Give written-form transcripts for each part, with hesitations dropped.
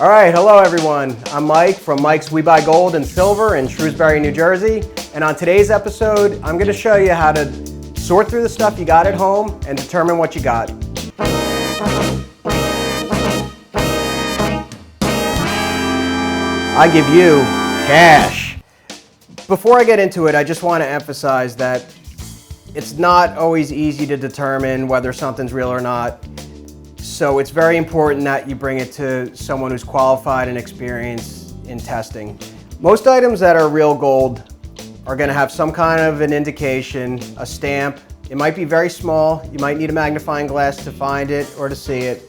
All right, hello everyone. I'm Mike from Mike's We Buy Gold and Silver in Shrewsbury, New Jersey. And on today's episode, I'm gonna show you how to sort through the stuff you got at home and determine what you got. I give you cash. Before I get into it, I just want to emphasize that it's not always easy to determine whether something's real or not. So it's very important that you bring it to someone who's qualified and experienced in testing. Most items that are real gold are going to have some kind of an indication, a stamp. It might be very small. You might need a magnifying glass to find it or to see it,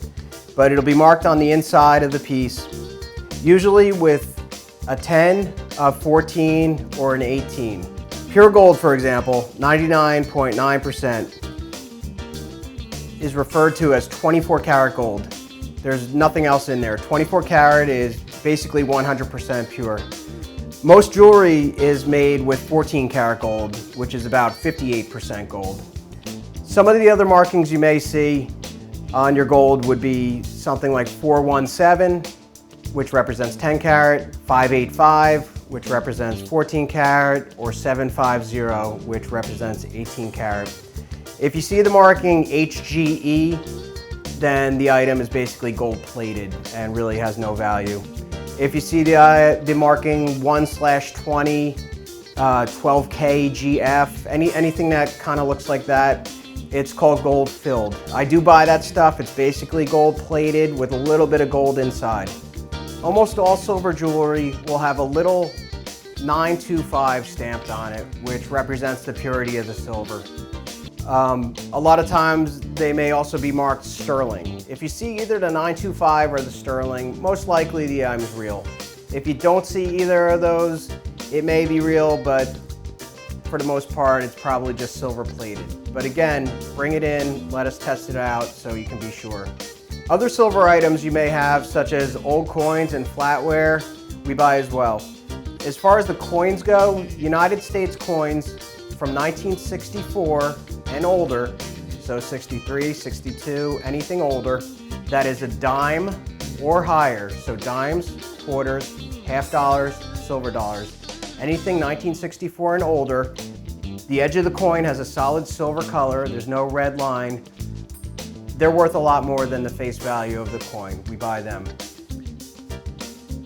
but it'll be marked on the inside of the piece, usually with a 10, a 14, or an 18. Pure gold, for example, 99.9% is referred to as 24 karat gold. There's nothing else in there. 24 karat is basically 100% pure. Most jewelry is made with 14 karat gold, which is about 58% gold. Some of the other markings you may see on your gold would be something like 417, which represents 10 karat, 585, which represents 14 karat, or 750, which represents 18 karat. If you see the marking HGE, then the item is basically gold plated and really has no value. If you see the marking 1/20, 12K GF, anything that kind of looks like that, it's called gold filled. I do buy that stuff. It's basically gold plated with a little bit of gold inside. Almost all silver jewelry will have a little 925 stamped on it, which represents the purity of the silver. A lot of times they may also be marked sterling. If you see either the 925 or the sterling, most likely the item is real. If you don't see either of those, it may be real, but for the most part, it's probably just silver plated. But again, bring it in, let us test it out so you can be sure. Other silver items you may have, such as old coins and flatware, we buy as well. As far as the coins go, United States coins from 1964 and older, so 63, 62, anything older, that is a dime or higher, so dimes, quarters, half dollars, silver dollars, anything 1964 and older, the edge of the coin has a solid silver color, there's no red line, they're worth a lot more than the face value of the coin. We buy them.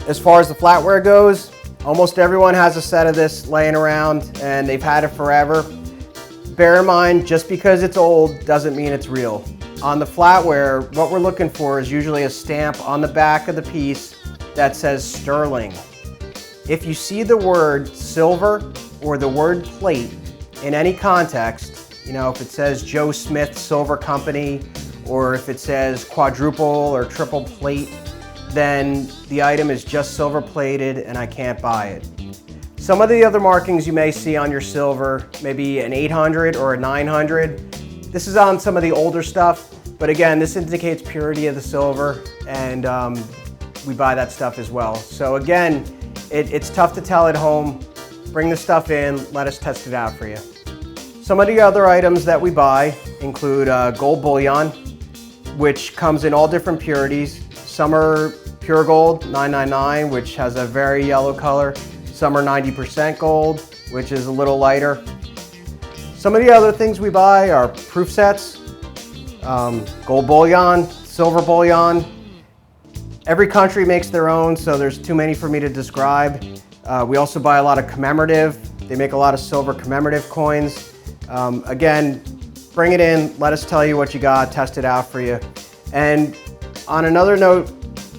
As far as the flatware goes, almost everyone has a set of this laying around and they've had it forever. Bear in mind, just because it's old doesn't mean it's real. On the flatware, what we're looking for is usually a stamp on the back of the piece that says sterling. If you see the word silver or the word plate in any context, you know, if it says Joe Smith Silver Company, or if it says quadruple or triple plate, then the item is just silver plated and I can't buy it. Some of the other markings you may see on your silver, maybe an 800 or a 900. This is on some of the older stuff, but again, this indicates purity of the silver, and we buy that stuff as well. So again, it's tough to tell at home. Bring the stuff in, let us test it out for you. Some of the other items that we buy include gold bullion, which comes in all different purities. Some are pure gold, 999, which has a very yellow color. Some are 90% gold, which is a little lighter. Some of the other things we buy are proof sets, gold bullion, silver bullion. Every country makes their own, so there's too many for me to describe. We also buy a lot of commemorative. They make a lot of silver commemorative coins. Again, bring it in, let us tell you what you got, test it out for you. And on another note,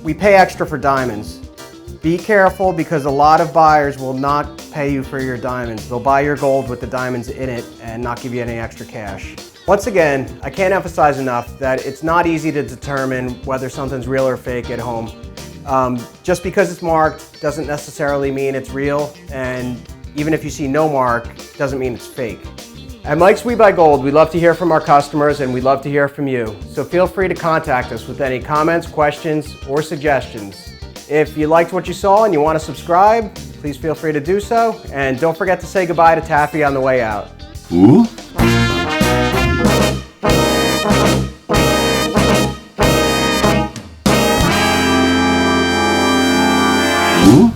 we pay extra for diamonds. Be careful because a lot of buyers will not pay you for your diamonds. They'll buy your gold with the diamonds in it and not give you any extra cash. Once again, I can't emphasize enough that it's not easy to determine whether something's real or fake at home. Just because it's marked doesn't necessarily mean it's real, and even if you see no mark, doesn't mean it's fake. At Mike's We Buy Gold, we love to hear from our customers and we love to hear from you. So feel free to contact us with any comments, questions, or suggestions. If you liked what you saw and you want to subscribe, please feel free to do so. And don't forget to say goodbye to Taffy on the way out. Ooh. Ooh.